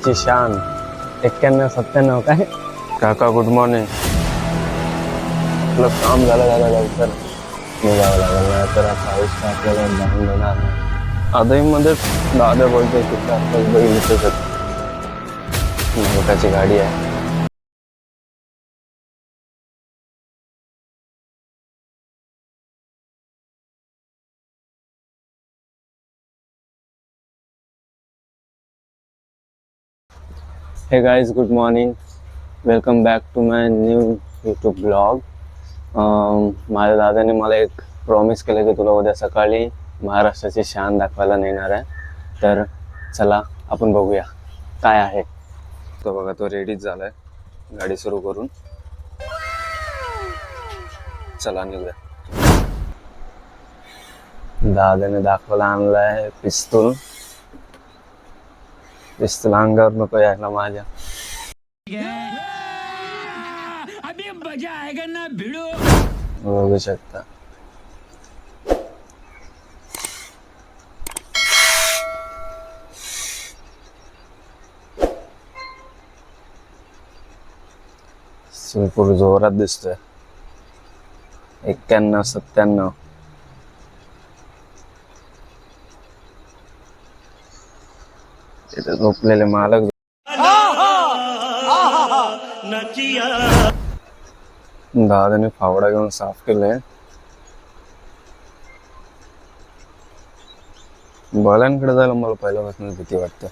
आधीची शान 91-97 काय काका गुड मॉर्निंग. आपलं काम झालं लवकर निघावं लागलं नाही तर पाऊस आपल्याला जाऊन देणार नाही. आधीमध्येच दादा बोलतोय की चार-पाच बैल इथेच मालकाची गाडी आहे. Hey guys good morning, welcome back to my new YouTube blog. माझ्या दादाने मला एक प्रॉमिस केलं की तुला उद्या सकाळी महाराष्ट्राची शान दाखवायला नेणार आहे. तर चला आपण बघूया काय आहे. तो बघा तो रेडीच झालाय गाडी सुरू करून. चला निघूया. दादाने दाखवायला आणलाय पिस्तूल. पिस्तूल अंगावर नको यायला माझ्या. अभी मजा आएगा ना भिड़ो. बघू शकता सुरपूर जोरात दिसतोय. 91-97 तिथे झोपलेले मालक. दादाने फावडा घेऊन साफ केलंय. बैलांकडे जायला मला पहिल्यापासून भीती वाटते.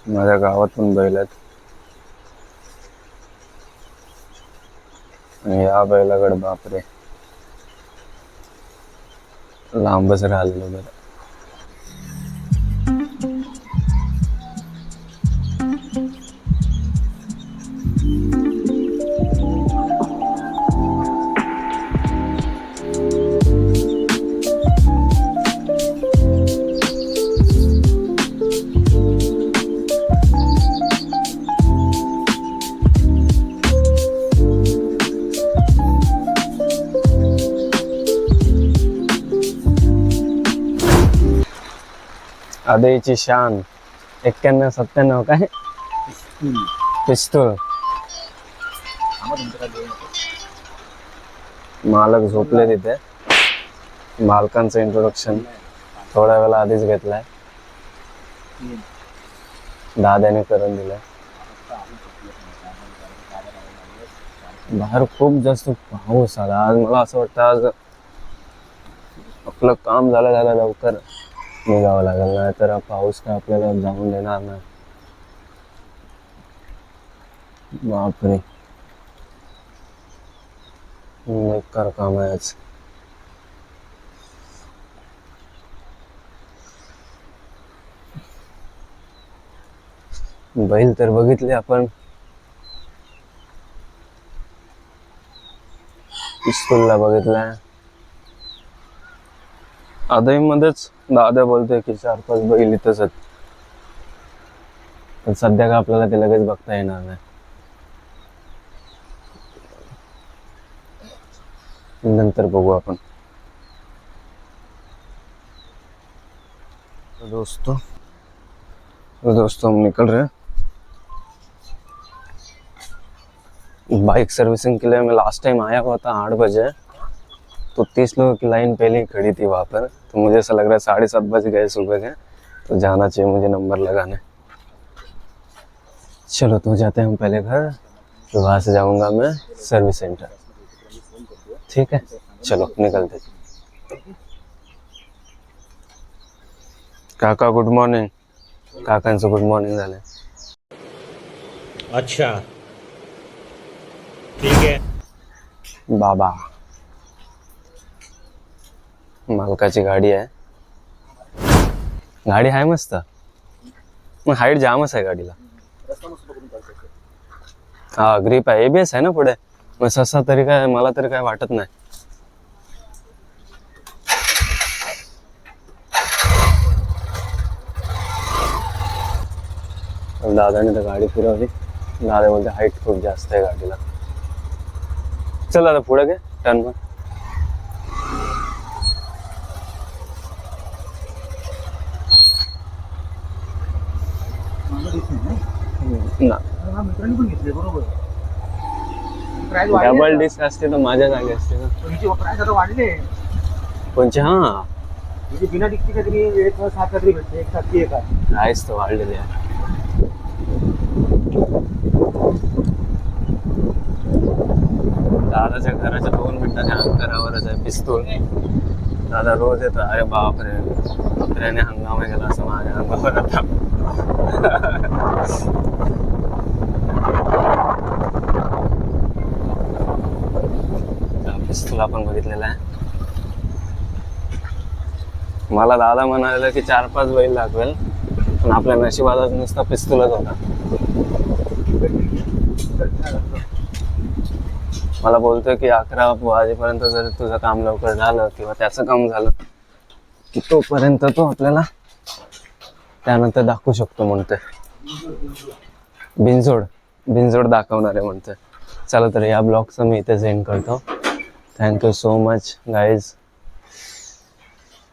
माझ्या गावात पण बैल आहेत आणि या बैलाकडे बापरे लांबच राहिलेलं बरं. आधीची शान 91-97 काय पिस्तूल. मालक झोपले तिथे. मालकांचं इंट्रोडक्शन थोड्या वेळा आधीच घेतलाय. दादाने करून दिलंय. बाहेर खूप जास्त पाऊस आला आज. मला असं वाटतं आज आपलं काम झालं लवकर निघावं लागेल नाही तर पाऊस काय आपल्याला जाऊन देणार नाही. बापरे बेकार काम आहे आज. बैल तर बघितले आपण. पिस्तूलला बघितलाय. आधीमध्येच दादा बोलतोय की 4-5 बैल इथंच आहेत. पण सध्या का आपल्याला ते लगेच बघता येणार नाही. नंतर बघू आपण. दोस्तों हम निकल रहे हैं. बाइक सर्विसिंग के लिए मैं लास्ट टाइम आया हुआ था 8 बजे. तो 30 लोगों की लाइन पहले ही खड़ी थी वहाँ पर. तो मुझे ऐसा लग रहा है 7:30 बज गए सुबह के. तो जाना चाहिए मुझे नंबर लगाने. चलो तो जाते हैं हम पहले घर. तो वहाँ से जाऊँगा मैं सर्विस सेंटर. ठीक है चलो निकलते. काका गुड मॉर्निंग. काकांचं गुड मॉर्निंग झालं. अच्छा ठीक है. बाबा मालकाची गाडी आहे. गाडी आहे मस्त. मग हाईट जामच आहे गाडीला. हा ग्रीप आहे. ABS आहे ना पुढे. मग ससा तरी काय मला तरी काय वाटत नाही. दादाने तर गाडी फिरवली. दादा बोलते हाईट खूप जास्त आहे गाडीला. चल दादा पुढे घे टर्न वर. ना मित्रांनी पण घेतले बरोबर. प्राइस डबल डिस्क असते तर माझ्या जागी असते ना. प्राइस आता वाढले. कोणचे हा म्हणजे बिना डिस्की काहीतरी 1.7 काहीतरी भेटते, 1.7 एक आहे. प्राईस तर वाढलेली आहे. दादाच्या घराच्या 2 मिनिटाच्या अंतरावरच आहे पिस्तूल. दादा रोज येतो. अरे बापरे, बकऱ्याने हंगामा गेला असं माझ्या अंगावर आता. पिस्तूल आपण बघितलेला आहे. मला दादा म्हणाले की 4-5 बैल दाखवेल, पण आपल्या नशिबात नुसता पिस्तूलच होता. मला बोलतोय की 11 वाजेपर्यंत जर तुझं काम लवकर झालं किंवा त्याचं काम झालं की तोपर्यंत तो आपल्याला त्यानंतर दाखवू शकतो म्हणतोय. बिनजोड दाखवणार आहे म्हणतोय. चला तर या ब्लॉगचं मी इथे एंड करतो. Thank you so much guys.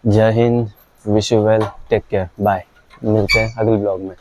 Jai Hind, wish you well, take care, bye. मिलते हैं अगले ब्लॉग में.